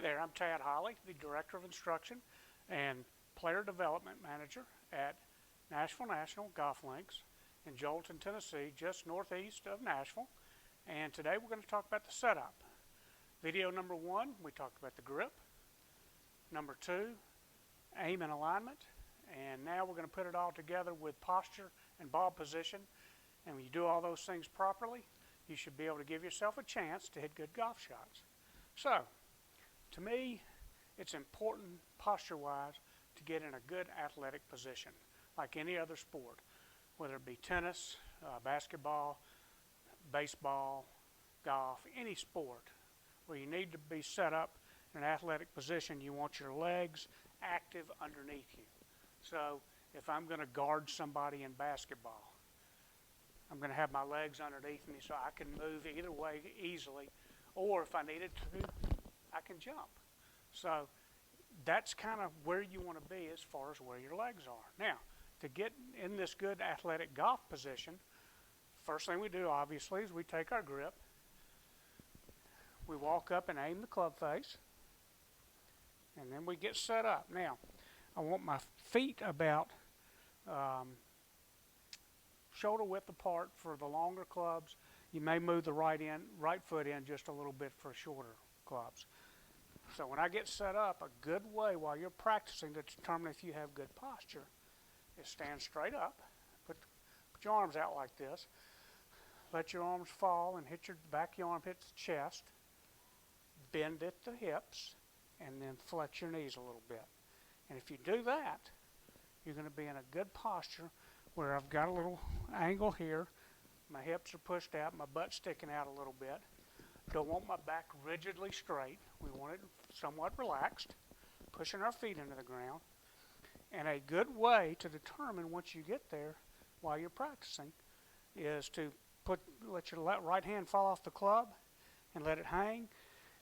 Hey there, I'm Tad Holly, the Director of Instruction and Player Development Manager at Nashville National Golf Links in Joelton, Tennessee, just northeast of Nashville. And today we're going to talk about the setup. Video number 1, we talked about the grip. Number 2, aim and alignment. And now we're going to put it all together with posture and ball position. And when you do all those things properly, you should be able to give yourself a chance to hit good golf shots. So, to me, it's important posture-wise to get in a good athletic position, like any other sport, whether it be tennis, basketball, baseball, golf, any sport where you need to be set up in an athletic position. You want your legs active underneath you. So if I'm going to guard somebody in basketball, I'm going to have my legs underneath me so I can move either way easily, or if I needed to, I can jump. So that's kind of where you want to be as far as where your legs are. Now, to get in this good athletic golf position, first thing we do obviously is we take our grip, we walk up and aim the club face, and then we get set up. Now, I want my feet about shoulder width apart for the longer clubs. You may move the right foot in just a little bit for shorter clubs. So when I get set up, a good way while you're practicing to determine if you have good posture is stand straight up, put your arms out like this, let your arms fall and hit your back of your arm, hit the chest, bend at the hips, and then flex your knees a little bit. And if you do that, you're going to be in a good posture where I've got a little angle here, my hips are pushed out, my butt's sticking out a little bit. Don't want my back rigidly straight. We want it somewhat relaxed, pushing our feet into the ground. And a good way to determine once you get there while you're practicing is to let your right hand fall off the club and let it hang.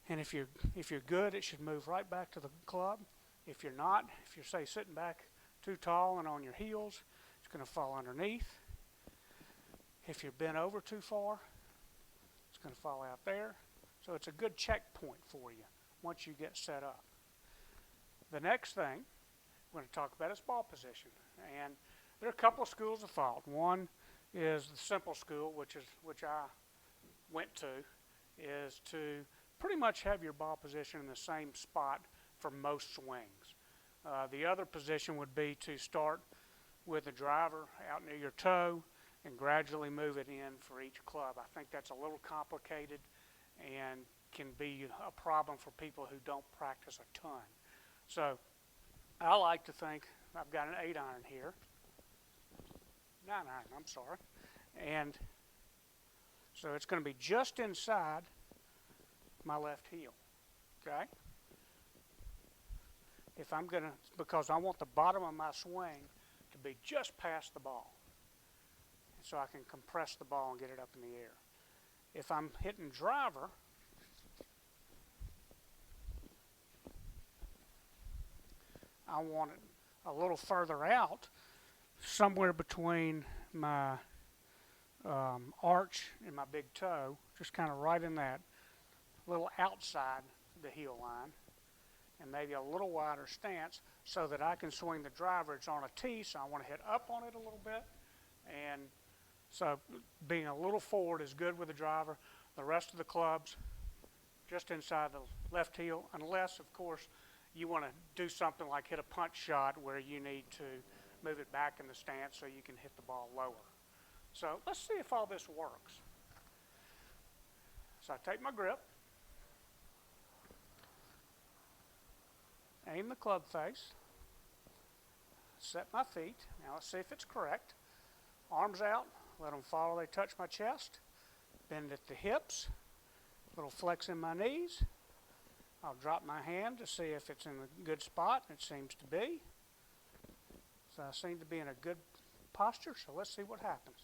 And if you're good, it should move right back to the club. If you're not, if you're, say, sitting back too tall and on your heels, it's going to fall underneath. If you're bent over too far, it's going to fall out there. So it's a good checkpoint for you once you get set up. The next thing we're going to talk about is ball position. And there are a couple of schools of thought. One is the simple school, which I went to, is to pretty much have your ball position in the same spot for most swings. The other position would be to start with the driver out near your toe and gradually move it in for each club. I think that's a little complicated and can be a problem for people who don't practice a ton. So I like to think I've got an 8-iron here. 9-iron, I'm sorry. And so it's going to be just inside my left heel, okay? If I'm going to, because I want the bottom of my swing to be just past the ball, so I can compress the ball and get it up in the air. If I'm hitting driver, I want it a little further out, somewhere between my arch and my big toe, just kind of right in that, little outside the heel line, and maybe a little wider stance so that I can swing the driver. It's on a tee, so I want to hit up on it a little bit, and so being a little forward is good with the driver. The rest of the clubs just inside the left heel, unless, of course, you want to do something like hit a punch shot where you need to move it back in the stance so you can hit the ball lower. So let's see if all this works. So I take my grip, aim the club face, set my feet. Now let's see if it's correct. Arms out. Let them follow, they touch my chest, bend at the hips, little flex in my knees. I'll drop my hand to see if it's in a good spot, and it seems to be. So I seem to be in a good posture, so let's see what happens.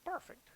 Perfect.